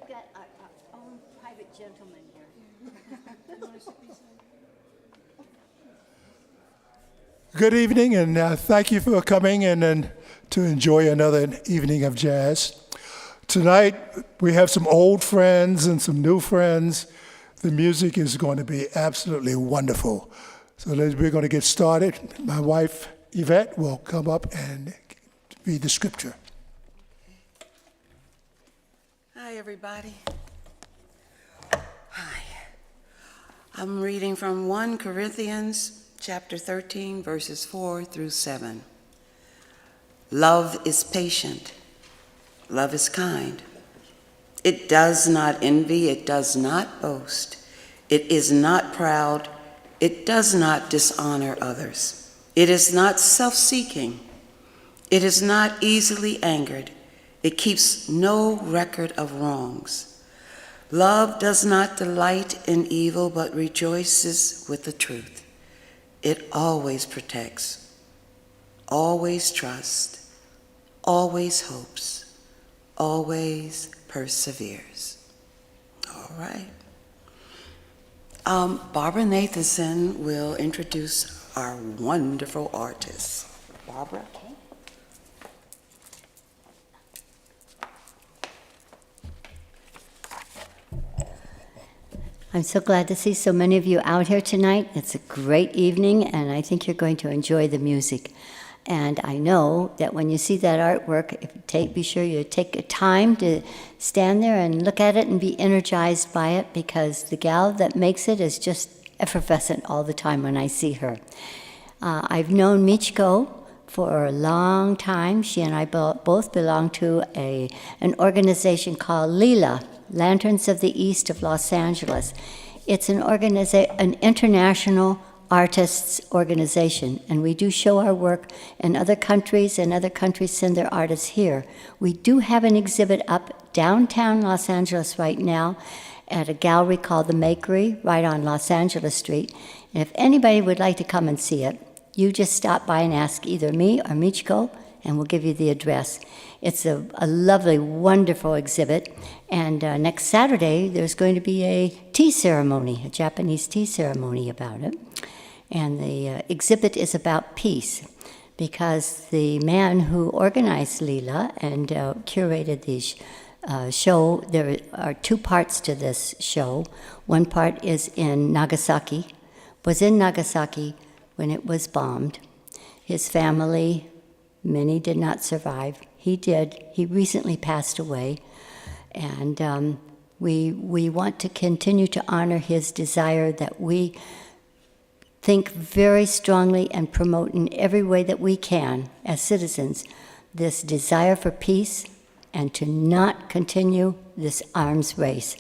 we've got our own private gentleman here. Good evening, and thank you for coming and to enjoy another evening of jazz. Tonight, we have some old friends and some new friends. The music is going to be absolutely wonderful. So we're going to get started. My wife, Yvette, will come up and read the scripture. Hi, everybody. Hi. I'm reading from 1 Corinthians chapter 13, verses 4 through 7. Love is patient. Love is kind. It does not envy. It does not boast. It is not proud. It does not dishonor others. It is not self-seeking. It is not easily angered. It keeps no record of wrongs. Love does not delight in evil, but rejoices with the truth. It always protects, always trusts, always hopes, always perseveres. All right. Barbara Nathanson will introduce our wonderful artist. Barbara? I'm so glad to see so many of you out here tonight. It's a great evening, and I think you're going to enjoy the music. And I know that when you see that artwork, be sure you take a time to stand there and look at it and be energized by it, because the gal that makes it is just effervescent all the time when I see her. I've known Michiko for a long time. She and I both belong to an organization called Lila, Lanterns of the East of Los Angeles. It's an international artists organization, and we do show our work in other countries, and other countries send their artists here. We do have an exhibit up downtown Los Angeles right now at a gallery called The Makery right on Los Angeles Street. And if anybody would like to come and see it, you just stop by and ask either me or Michiko, and we'll give you the address. It's a lovely, wonderful exhibit. And next Saturday, there's going to be a tea ceremony, a Japanese tea ceremony about it. And the exhibit is about peace, because the man who organized Lila and curated the show, there are two parts to this show. One part is in Nagasaki, was in Nagasaki when it was bombed. His family, many did not survive. He did. He recently passed away. And we want to continue to honor his desire that we think very strongly and promote in every way that we can as citizens this desire for peace and to not continue this arms race.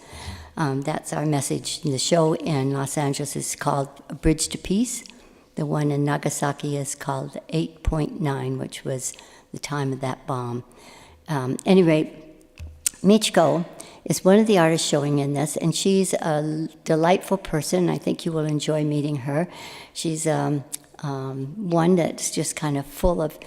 That's our message. The show in Los Angeles is called A Bridge to Peace. The one in Nagasaki is called 8.9, which was the time of that bomb. Anyway, Michiko is one of the artists showing in this, and she's a delightful person. I think you will enjoy meeting her. She's one that's just kind of full of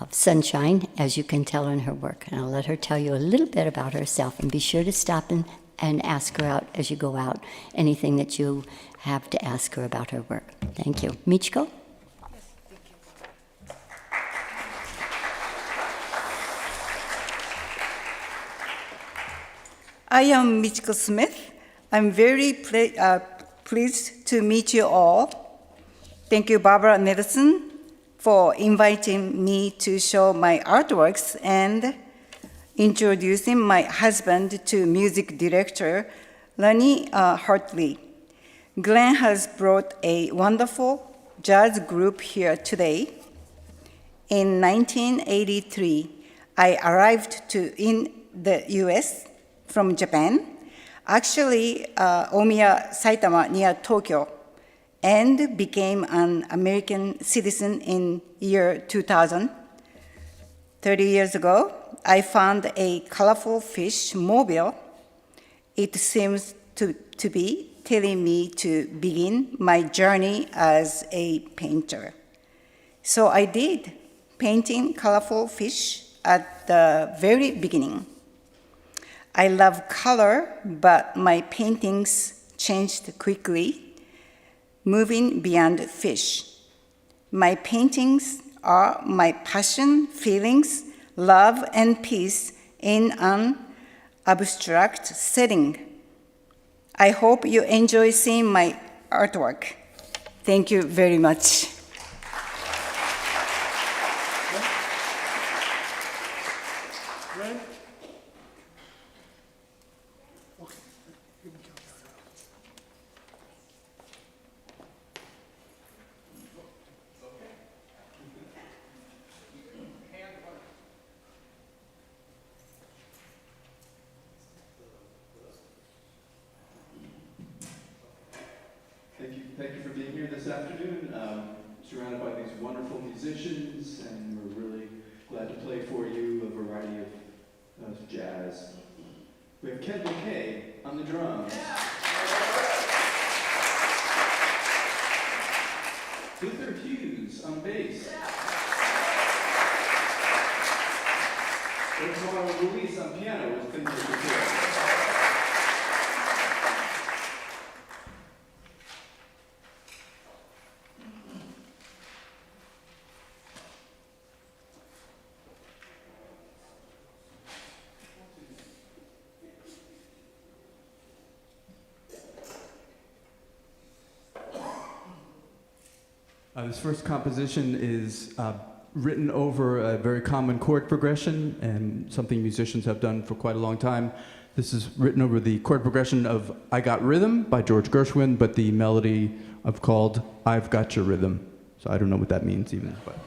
sunshine, as you can tell in her work. And I'll let her tell you a little bit about herself, and be sure to stop and ask her out as you go out, anything that you have to ask her about her work. Thank you. Michiko? I am Michiko Smith. I'm very pleased to meet you all. Thank you, Barbara Nelson, for inviting me to show my artworks and introducing my husband to music director Lonnie Hartley. Glenn has brought a wonderful jazz group here today. In 1983, I arrived in the US from Japan, actually Omiya, Saitama, near Tokyo, and became an American citizen in year 2000. 30 years ago, I found a colorful fish mobile. It seems to be telling me to begin my journey as a painter. So I did, painting colorful fish at the very beginning. I love color, but my paintings changed quickly, moving beyond fish. My paintings are my passion, feelings, love, and peace in an abstract setting. I hope you enjoy seeing my artwork. Thank you very much. Thank you for being here this afternoon. Surrounded by these wonderful musicians, and we're really glad to play for you a variety of jazz. We have Kendall on the drums. Hughes on bass. Otmaro Rujiz on piano with Kendall This first composition is written over a very common chord progression and something musicians have done for quite a long time. This is written over the chord progression of I Got Rhythm by George Gershwin, but the melody of called I've Got Your Rhythm. So I don't know what that means even. But.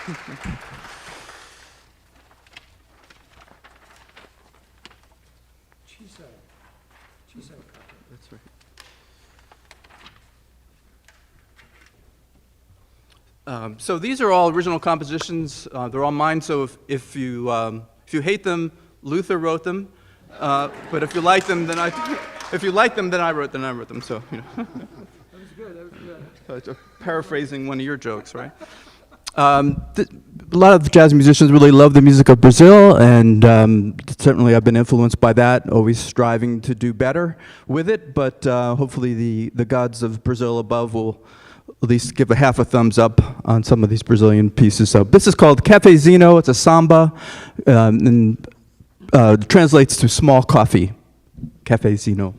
That's right. So these are all original compositions. They're all mine. So if you hate them, Luther wrote them. But if you like them, then I wrote them. So you know. That was good. Paraphrasing one of your jokes, right? A lot of jazz musicians really love the music of Brazil, and certainly I've been influenced by that, always striving to do better with it, but hopefully the gods of Brazil above will at least give a half a thumbs up on some of these Brazilian pieces. So this is called Cafezinho. It's a samba, and translates to small coffee, Cafezinho.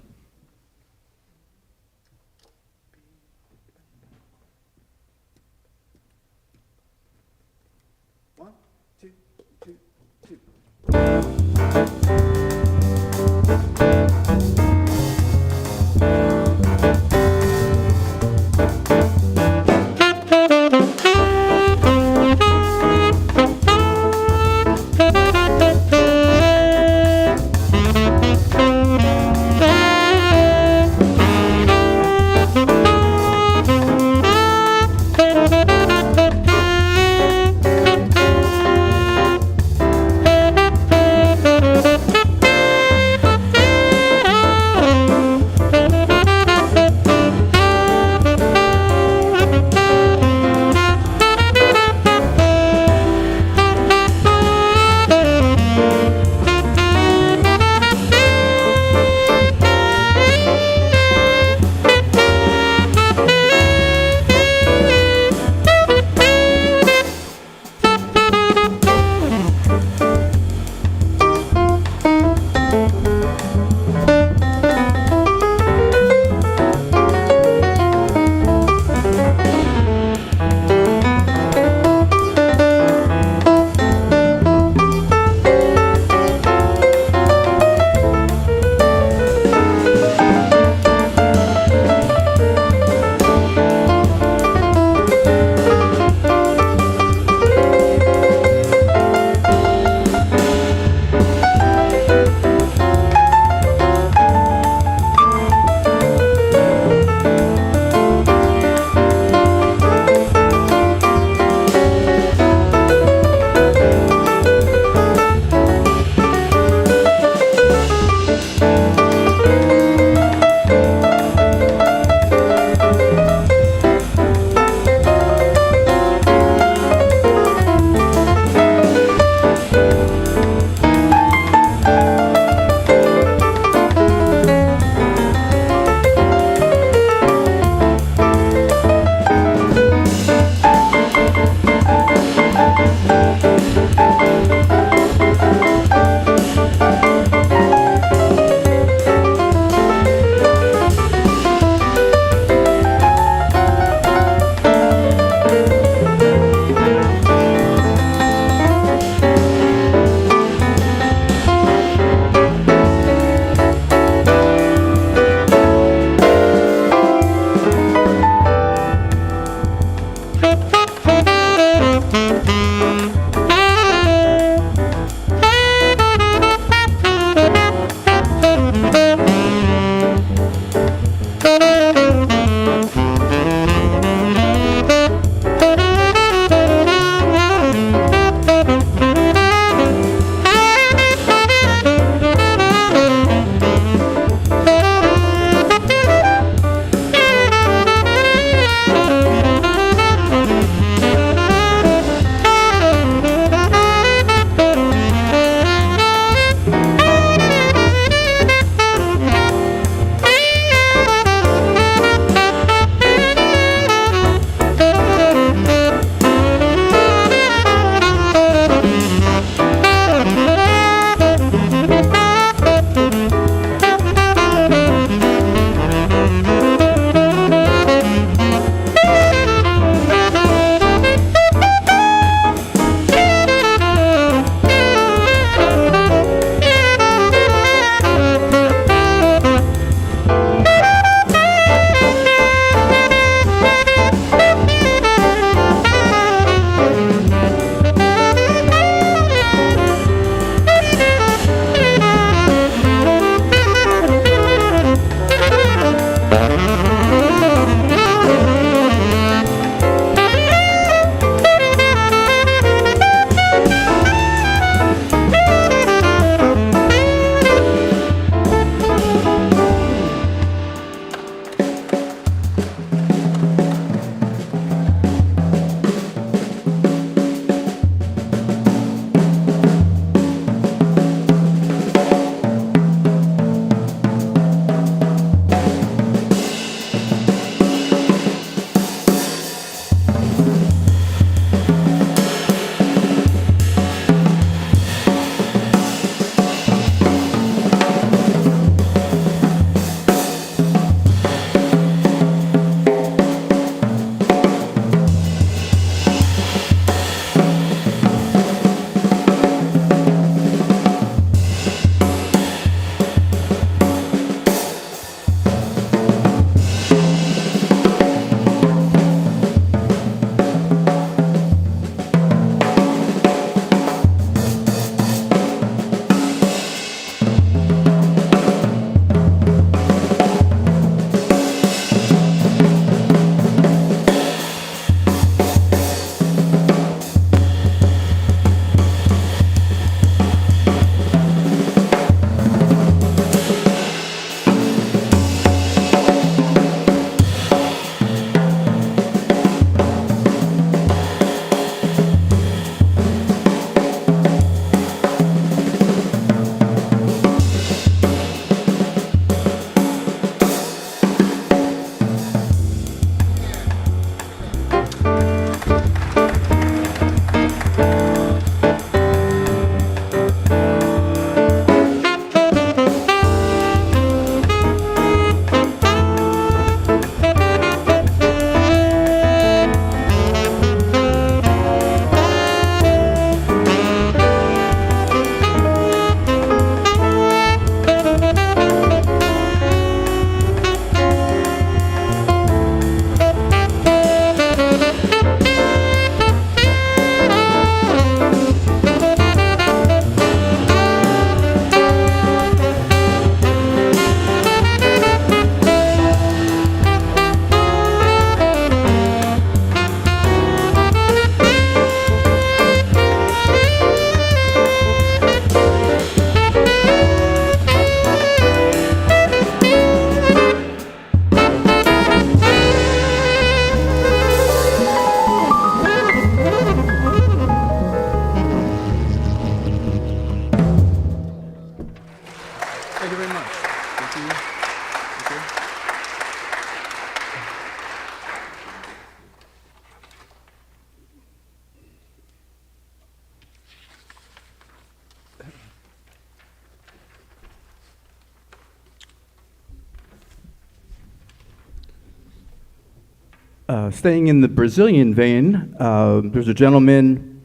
Staying in the Brazilian vein, there's a gentleman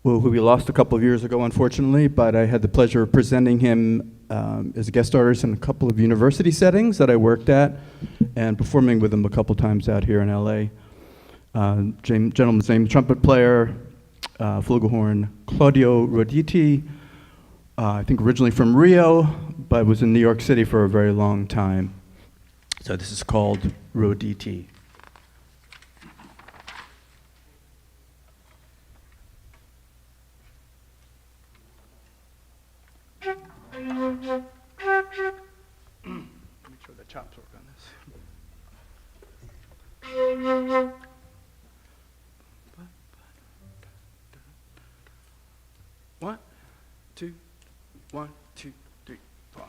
who we lost a couple of years ago, unfortunately, but I had the pleasure of presenting him as a guest artist in a couple of university settings that I worked at and performing with him a couple times out here in LA. Gentleman's name, trumpet player, flugelhorn, Claudio Roditi, I think originally from Rio, but was in New York City for a very long time. So this is called Roditi. Make sure the chops work on this. 1, 2, 1, 2, 3, 4.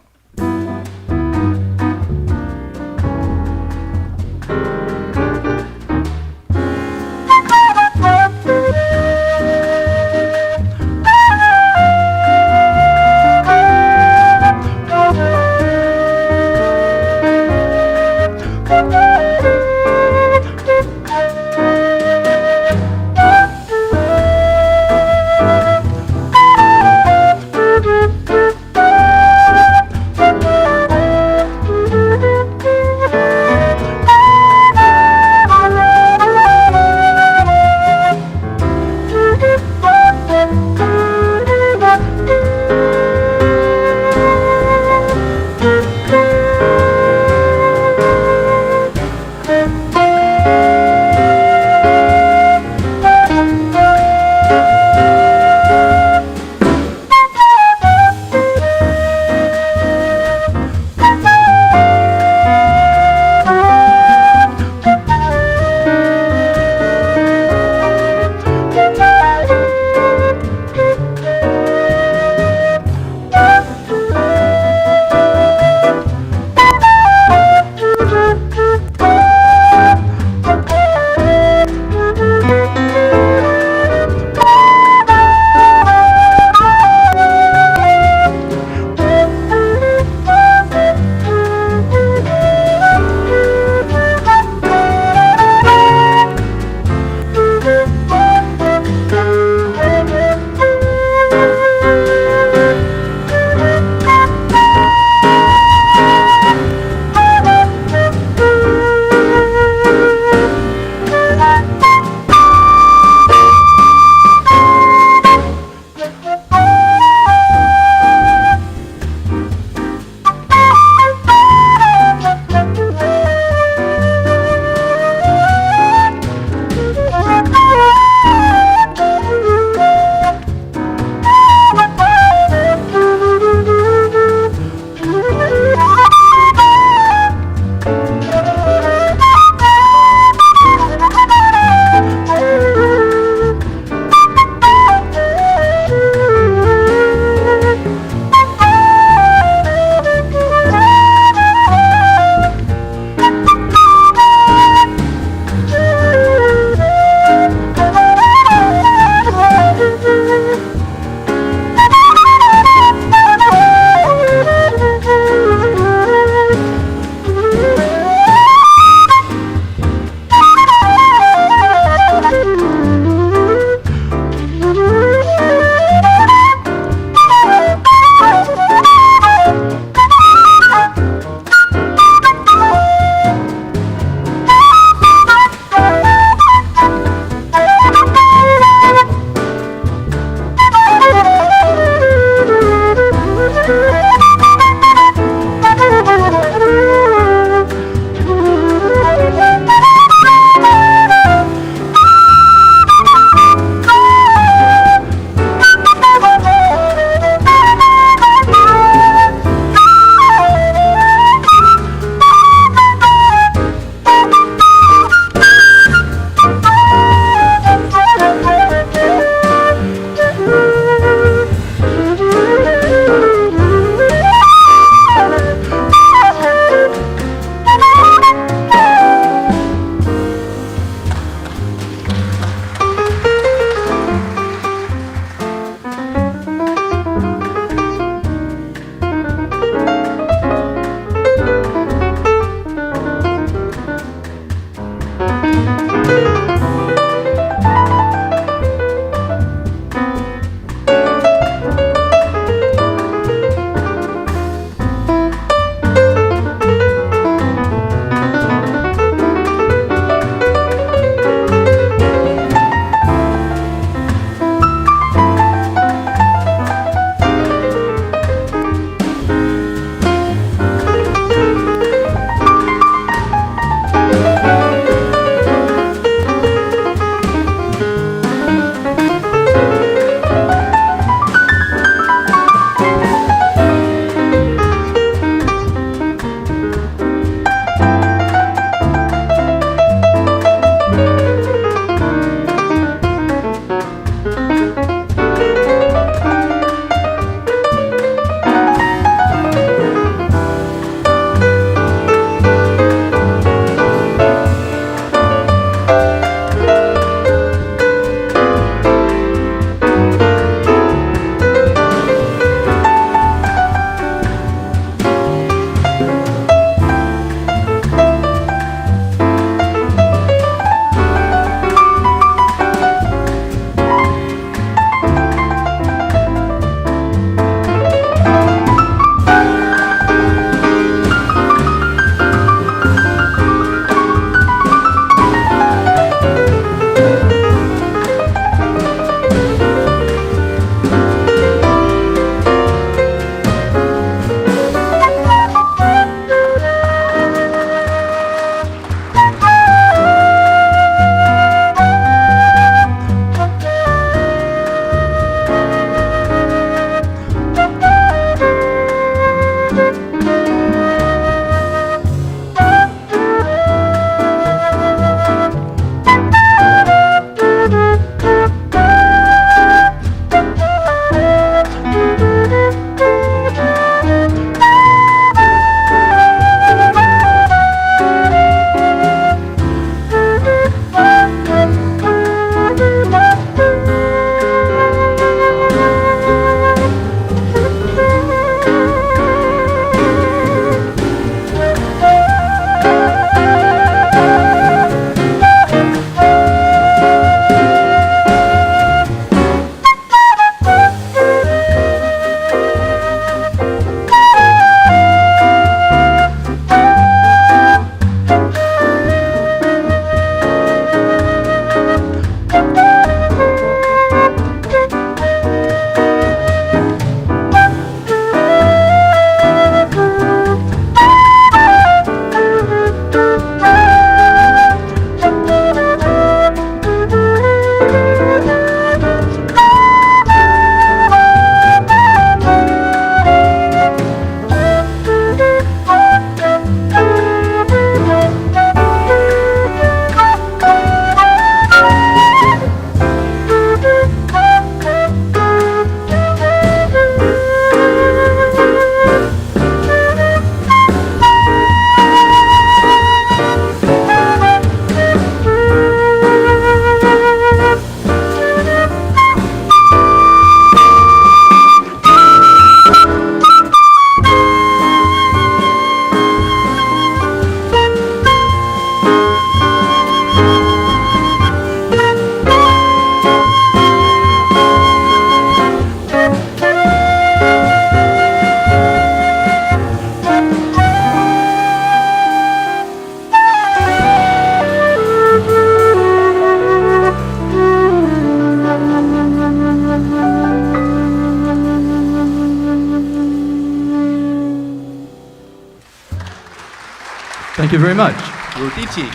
you very much. Rujiz.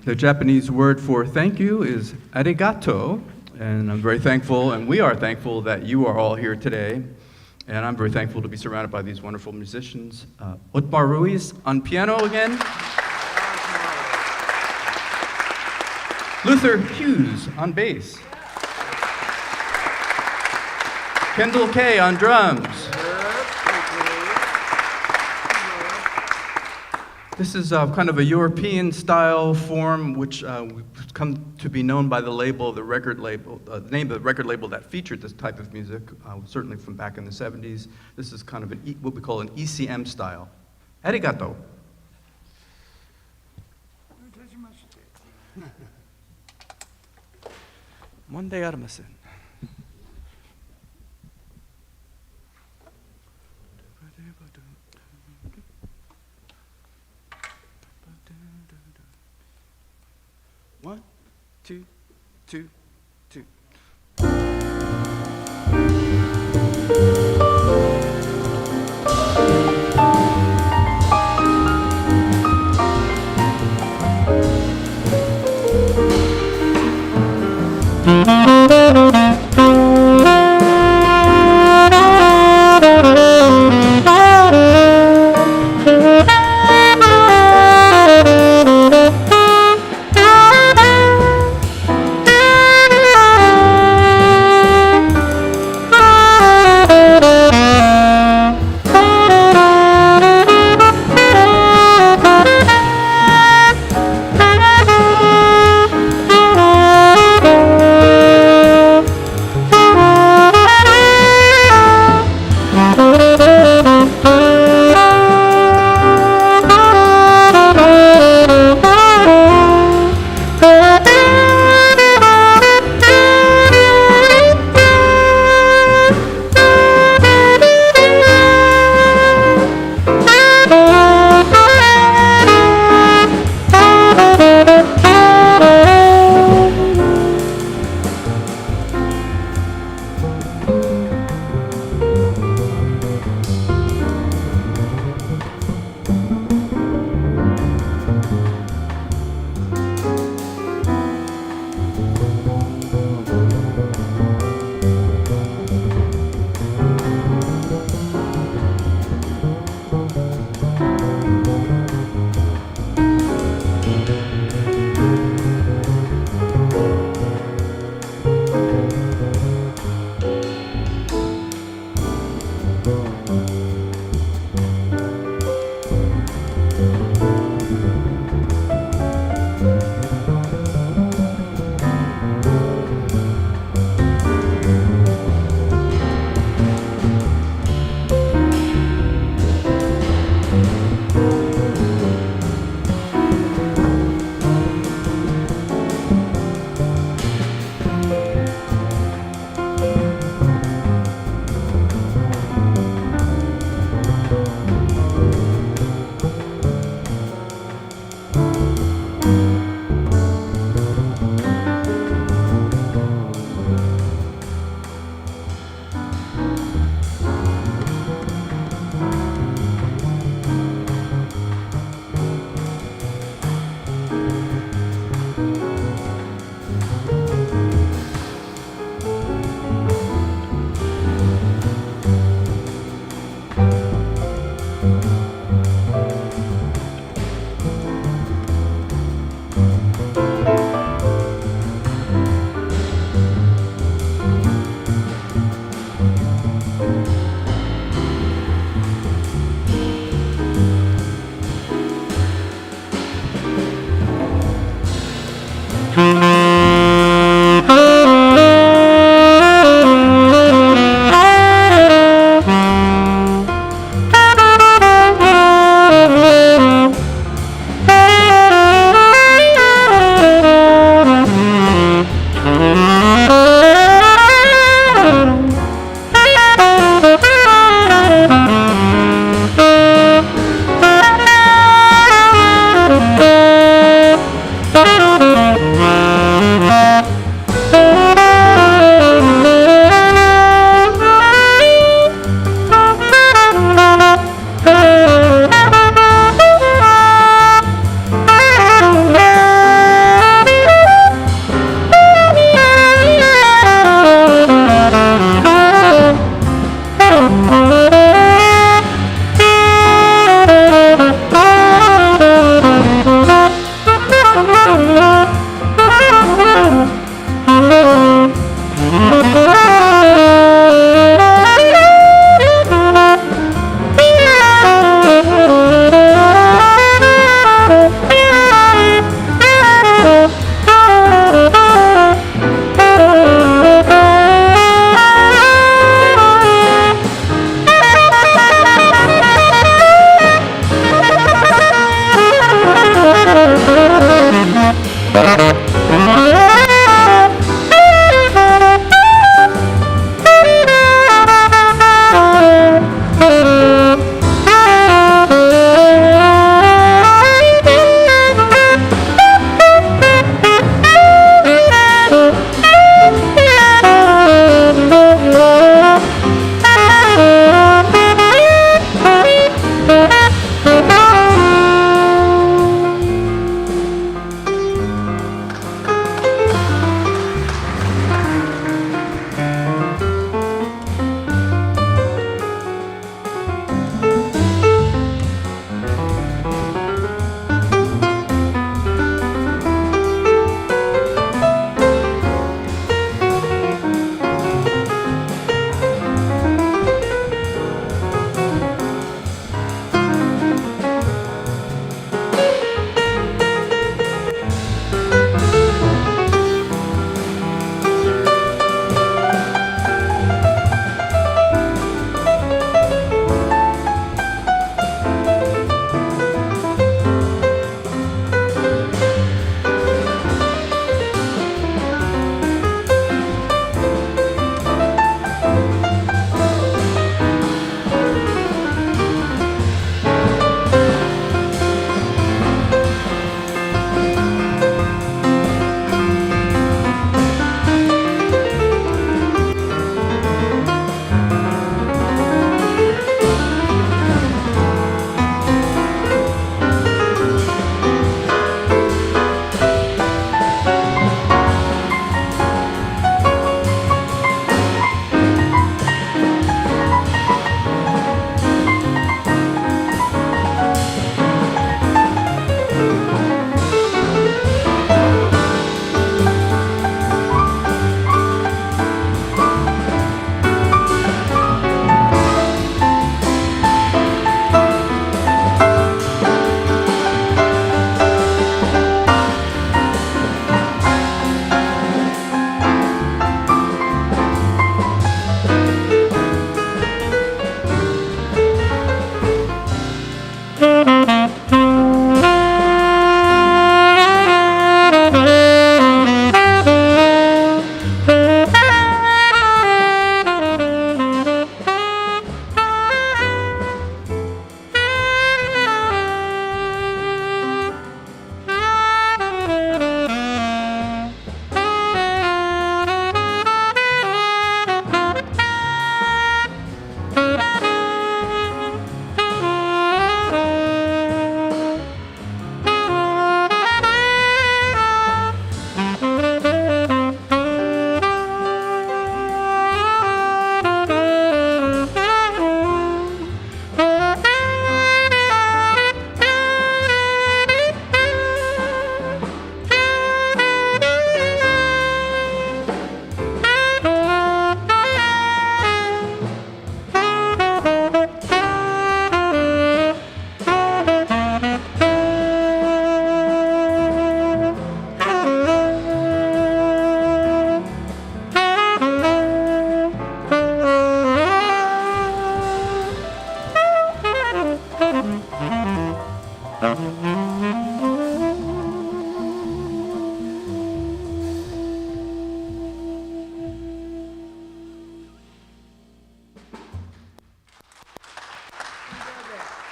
The Japanese word for thank you is arigato, and I'm very thankful, and we are thankful that you are all here today, and I'm very thankful to be surrounded by these wonderful musicians. Otmaro Rujiz on piano again. Luther Hughes on bass. Kendall K on drums. This is kind of a European style form which we've come to be known by the label, the name of the record label that featured this type of music, certainly from back in the 70s. This is kind of what we call an ECM style. Arigato. Monday armasen. One, two, two, two.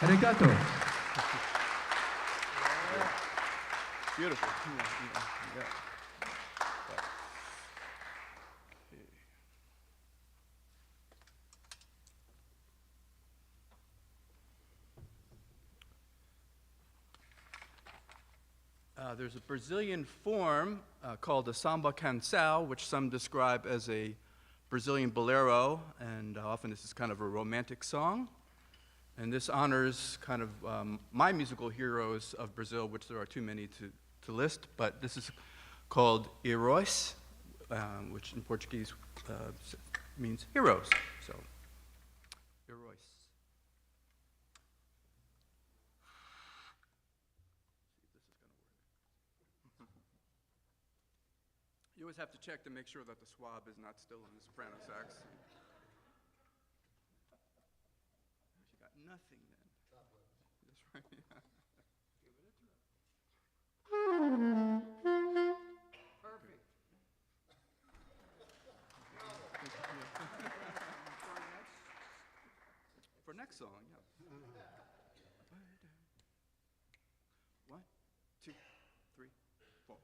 Arigato. Beautiful. Yeah. There's a Brazilian form called a samba canção, which some describe as a Brazilian bolero, and often this is kind of a romantic song. And this honors kind of my musical heroes of Brazil, which there are too many to list, but this is called Heróis, which in Portuguese means heroes. So, Heróis. You always have to check to make sure that the swab is not still in the soprano sax. You got nothing then. That's right. Yeah. Perfect. For next song, yeah. 1, 2, 3, 4.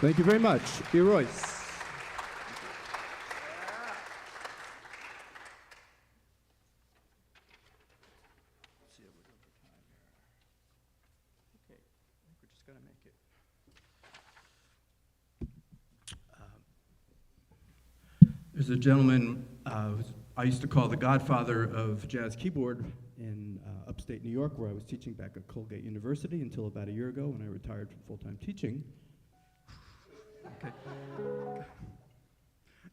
Thank you very much. Royce. There's a gentleman I used to call the godfather of jazz keyboard in upstate New York, where I was teaching back at Colgate University until about a year ago when I retired from full-time teaching. Okay.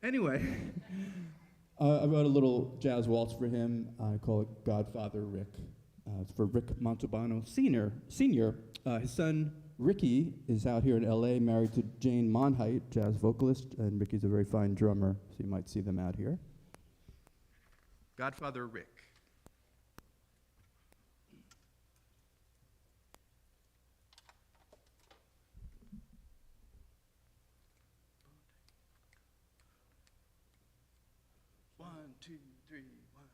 Anyway, I wrote a little jazz waltz for him. I call it Godfather Rick. It's for Rick Montalbano Sr. His son, Ricky, is out here in LA, married to Jane Monheit, jazz vocalist, and Ricky's a very fine drummer, so you might see them out here. Godfather Rick. One, two, three, one.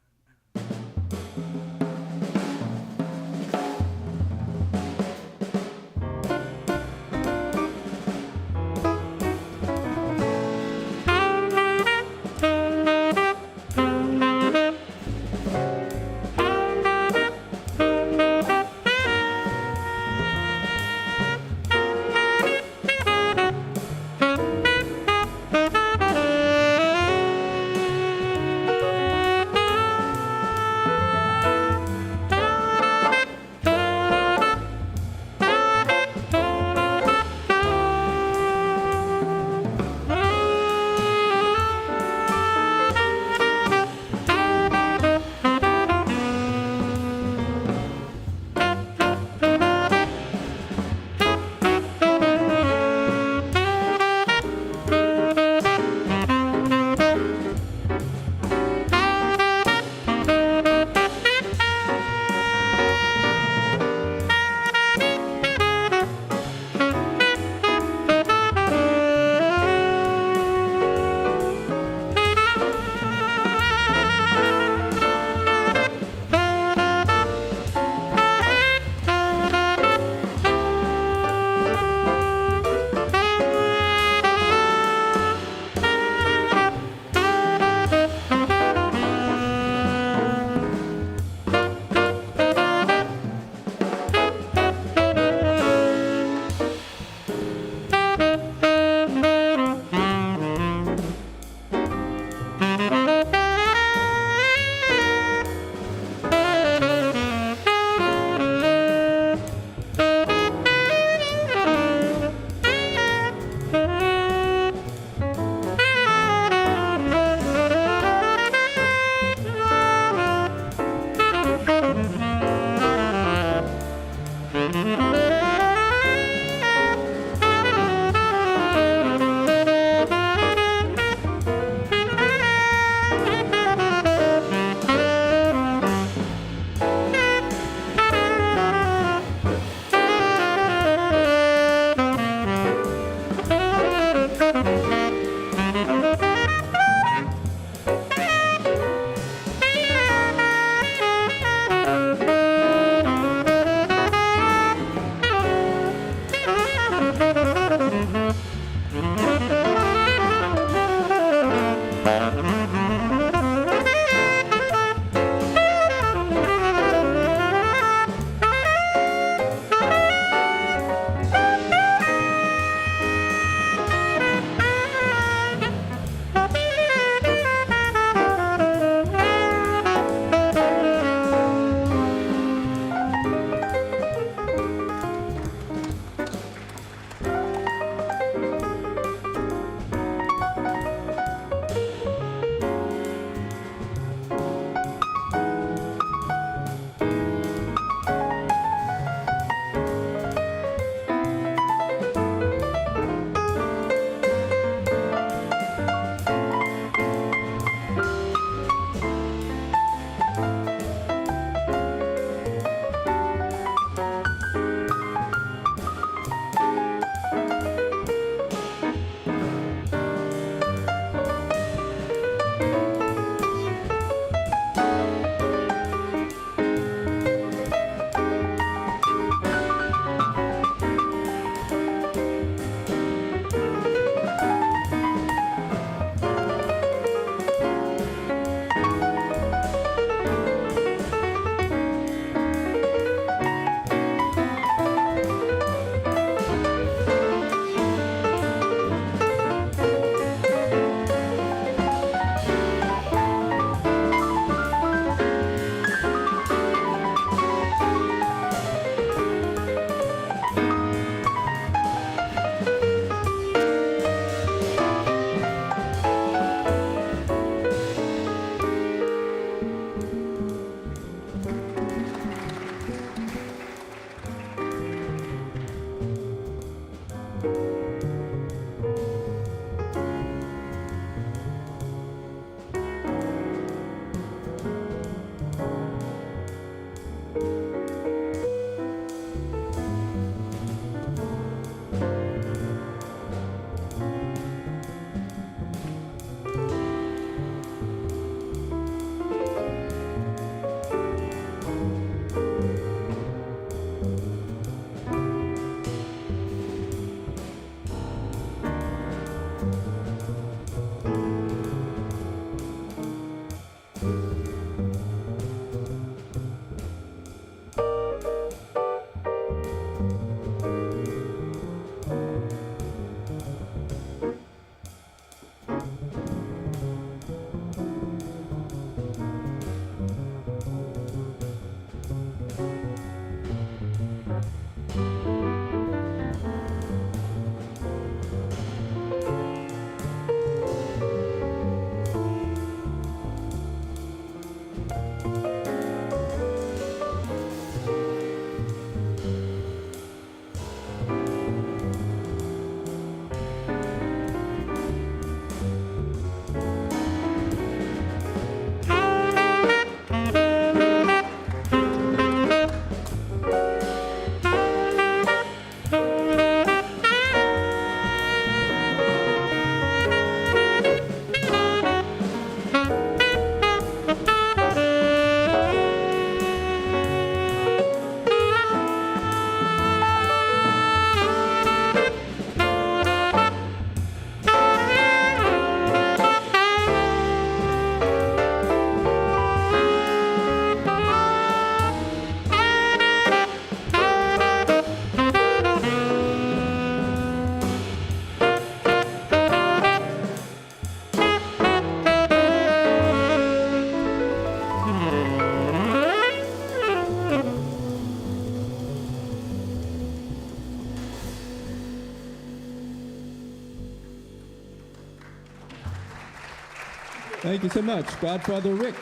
Thank you so much, Godfather Rick.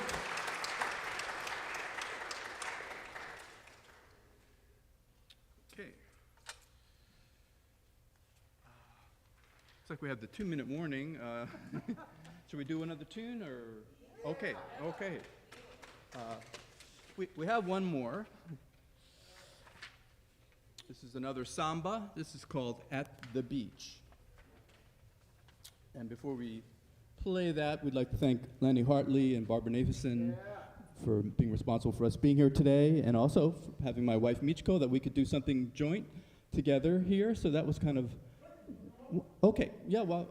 Okay. Looks like we have the 2-minute warning. Should we do another tune or? Okay, okay. We have one more. This is another samba. This is called At the Beach. And before we play that, we'd like to thank Lanny Hartley and Barbara Nathanson for being responsible for us being here today, and also for having my wife Michiko, that we could do something joint together here. So that was kind of, okay, yeah, well,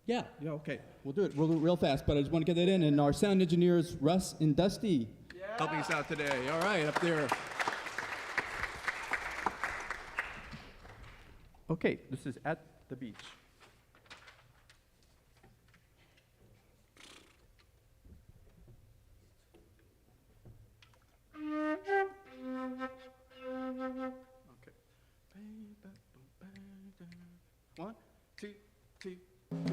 yeah, okay. We'll do it real fast, but I just want to get that in. And our sound engineers, Russ and Dusty, helping us out today. All right, up there. Okay, this is At the Beach. Okay. 1, 2, 2, 3.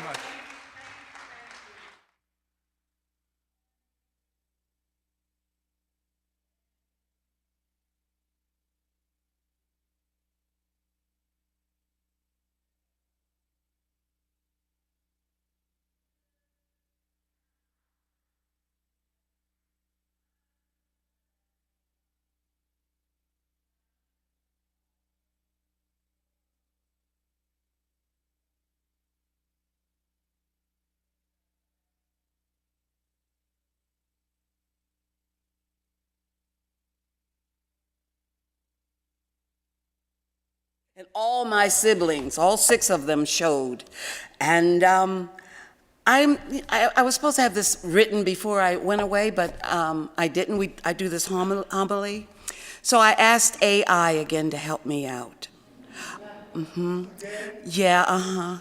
much. And all my siblings, all 6 of them showed. And I was supposed to have this written before I went away, but I didn't. I do this homily. So I asked AI again to help me out. Yeah,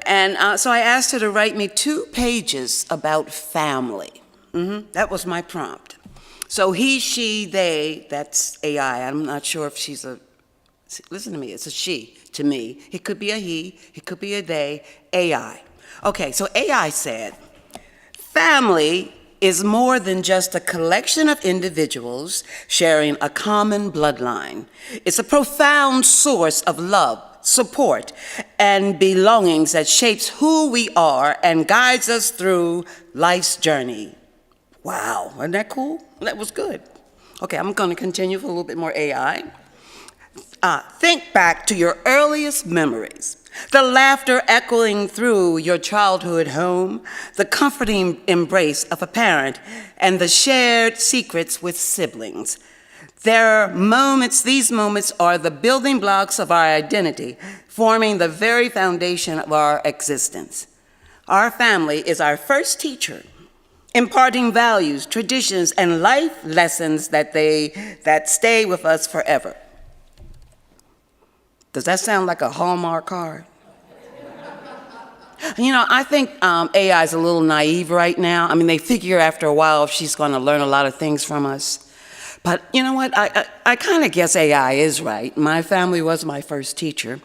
And so I asked her to write me 2 pages about family. That was my prompt. So he, she, they, that's AI. I'm not sure if she's a, listen to me, it's a she to me. It could be a he, it could be a they, AI. Okay, so AI said, family is more than just a collection of individuals sharing a common bloodline. It's a profound source of love, support, and belongings that shapes who we are and guides us through life's journey. Wow, wasn't that cool? That was good. Okay, I'm going to continue for a little bit more AI. Think back to your earliest memories. The laughter echoing through your childhood home, the comforting embrace of a parent, and the shared secrets with siblings. These moments are the building blocks of our identity, forming the very foundation of our existence. Our family is our first teacher, imparting values, traditions, and life lessons that stay with us forever. Does that sound like a Hallmark card? You know, I think AI is a little naive right now. I mean, they figure after a while if she's going to learn a lot of things from us. But you know what? I kind of guess AI is right. My family was my first teacher.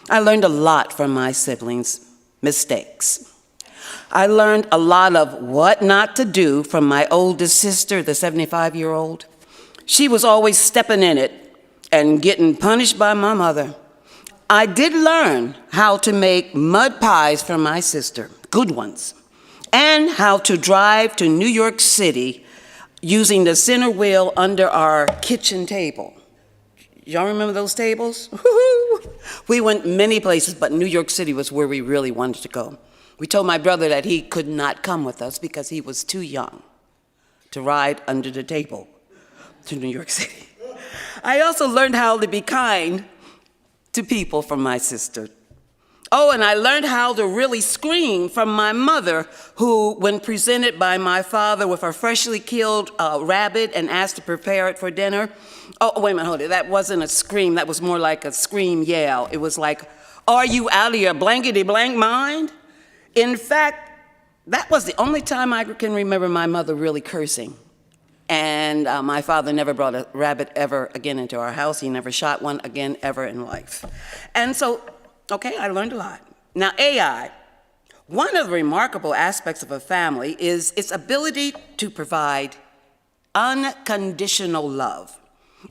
I learned a lot from my siblings' mistakes. I learned a lot of what not to do from my oldest sister, the 75-year-old. She was always stepping in it and getting punished by my mother. I did learn how to make mud pies for my sister, good ones, and how to drive to New York City using the center wheel under our kitchen table. Y'all remember those tables? We went many places, but New York City was where we really wanted to go. We told my brother that he could not come with us because he was too young to ride under the table to New York City. I also learned how to be kind to people from my sister. Oh, and I learned how to really scream from my mother, who, when presented by my father with a freshly killed rabbit and asked to prepare it for dinner, oh, wait a minute, hold it, that wasn't a scream, that was more like a scream yell. It was like, are you out of your blankety blank mind? In fact, that was the only time I can remember my mother really cursing. And my father never brought a rabbit ever again into our house. He never shot one again ever in life. And so, okay, I learned a lot. Now, AI, one of the remarkable aspects of a family is its ability to provide unconditional love.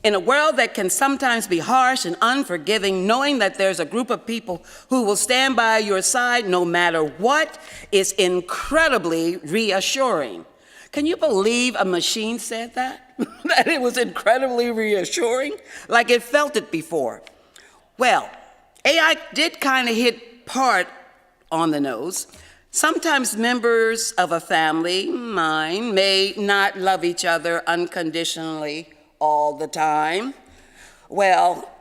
In a world that can sometimes be harsh and unforgiving, knowing that there's a group of people who will stand by your side no matter what is incredibly reassuring. Can you believe a machine said that? That it was incredibly reassuring? Like it felt it before. Well, AI did kind of hit part on the nose. Sometimes members of a family, mine, may not love each other unconditionally all the time. Well,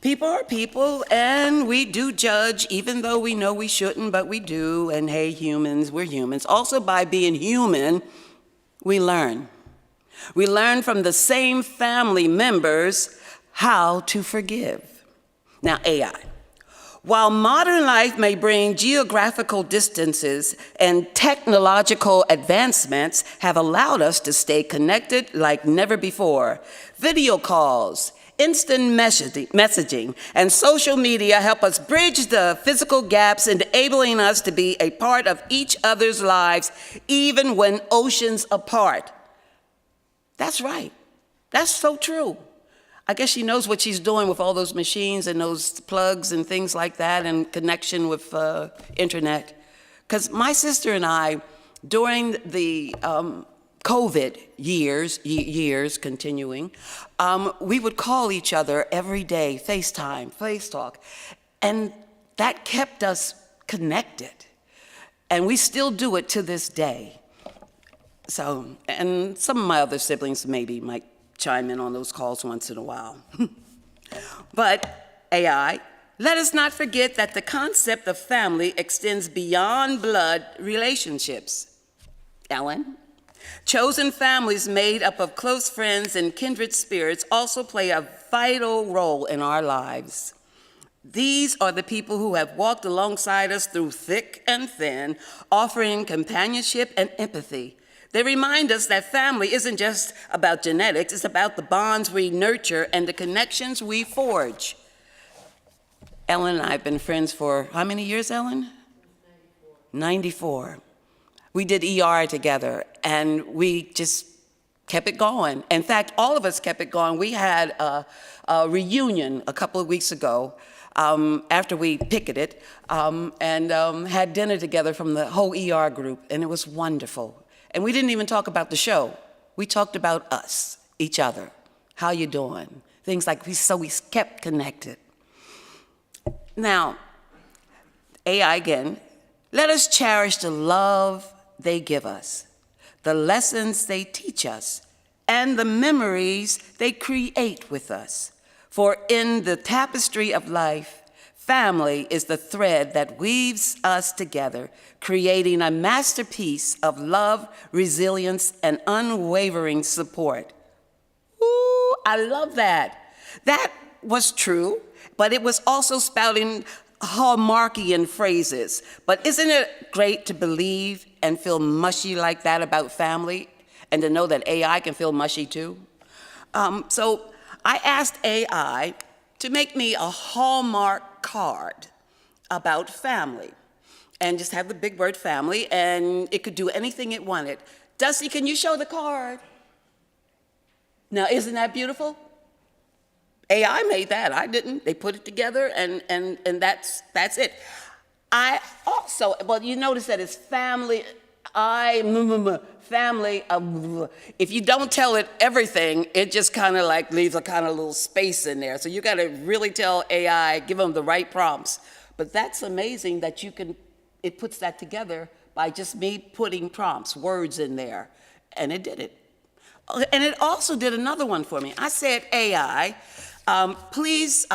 people are people, and we do judge, even though we know we shouldn't, but we do. And hey, humans, we're humans. Also, by being human, we learn. We learn from the same family members how to forgive. Now, AI. While modern life may bring geographical distances and technological advancements have allowed us to stay connected like never before, video calls, Instant messaging and social media help us bridge the physical gaps, enabling us to be a part of each other's lives, even when oceans apart. That's right. That's so true. I guess she knows what she's doing with all those machines and those plugs and things like that and connection with internet. Because my sister and I, during the COVID years continuing, we would call each other every day, FaceTime, FaceTalk, and that kept us connected. And we still do it to this day. So, and some of my other siblings maybe might chime in on those calls once in a while. But AI, let us not forget that the concept of family extends beyond blood relationships. Ellen? Chosen families made up of close friends and kindred spirits also play a vital role in our lives. These are the people who have walked alongside us through thick and thin, offering companionship and empathy. They remind us that family isn't just about genetics, it's about the bonds we nurture and the connections we forge. Ellen and I have been friends for how many years, Ellen? 94. We did ER together, and we just kept it going. In fact, all of us kept it going. We had a reunion a couple of weeks ago after we picketed and had dinner together from the whole ER group, and it was wonderful. And we didn't even talk about the show. We talked about us, each other. How you doing? Things like so we kept connected. Now, AI again, let us cherish the love they give us, the lessons they teach us, and the memories they create with us. For in the tapestry of life, family is the thread that weaves us together, creating a masterpiece of love, resilience, and unwavering support. Ooh, I love that. That was true, but it was also spouting Hallmarkian phrases. But isn't it great to believe and feel mushy like that about family, and to know that AI can feel mushy too? So I asked AI to make me a Hallmark card about family, and just have the big word family, and it could do anything it wanted. Dusty, can you show the card? Now, isn't that beautiful? AI made that, I didn't. They put it together, and that's it. I also, well, you notice that it's family, family. If you don't tell it everything, it just kind of like leaves a kind of little space in there. So you got to really tell AI, give them the right prompts. But that's amazing that it puts that together by just me putting prompts, words in there, and it did it. And it also did another one for me. I said, AI, please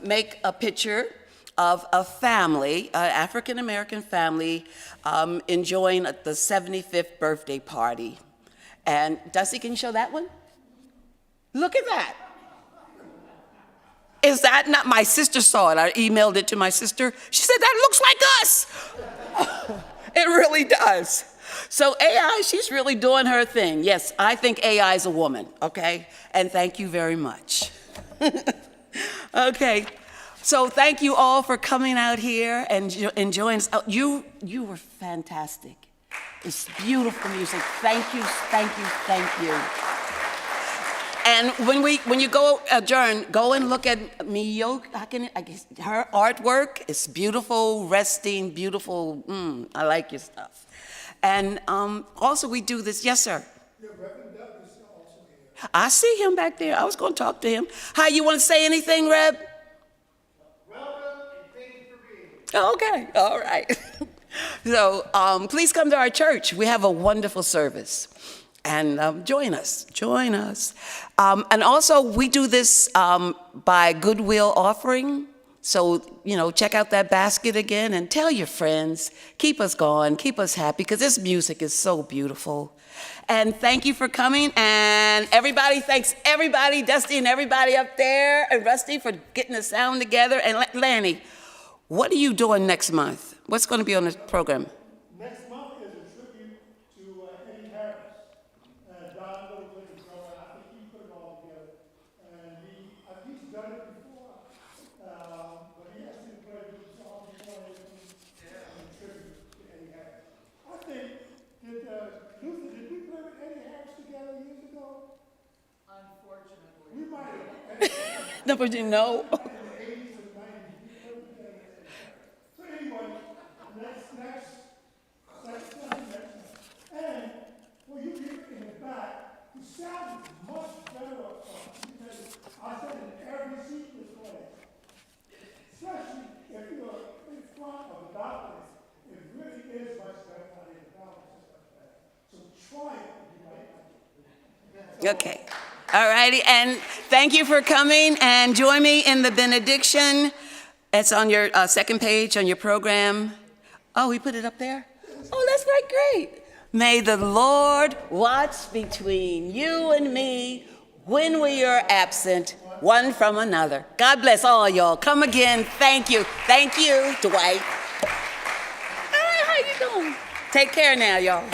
make a picture of a family, an African-American family, enjoying the 75th birthday party. And Dusty, can you show that one? Look at that. Is that not, my sister saw it. I emailed it to my sister. She said, that looks like us. It really does. So AI, she's really doing her thing. Yes, I think AI is a woman, okay? And thank you very much. Okay, so thank you all for coming out here and enjoying us. You were fantastic. It's beautiful music. Thank you, thank you, thank you. And when you go adjourn, go and look at her artwork. It's beautiful, resting, beautiful. I like your stuff. And also we do this. Yes, sir. Yeah, Reverend Doug is also here. I see him back there. I was going to talk to him. Hi, you want to say anything, Reb? Welcome and thank you for being here. Okay, all right. So please come to our church. We have a wonderful service. And join us. And also, we do this by goodwill offering. So, check out that basket again and tell your friends. Keep us going, keep us happy, because this music is so beautiful. And thank you for coming. And everybody, thanks everybody, Dusty and everybody up there, and Rusty for getting the sound together. And Lanny, what are you doing next month? What's going to be on the program? Next month is a tribute to Eddie Harris. Don Littleton is going. I think he put it all together. And I think No, but you know. So anyway, next session. And when you get in the back, the sound is much better up front. Because I said in every seat in this place, especially if you're in front of the balcony, it really is much better than in the balcony. So try it if you like it. Okay. All righty. And thank you for coming. And join me in the benediction. It's on your second page on your program. Oh, we put it up there? Oh, that's great. May the Lord watch between you and me when we are absent one from another. God bless all y'all. Come again. Thank you. Thank you, Dwight. All right, how you doing? Take care now, y'all.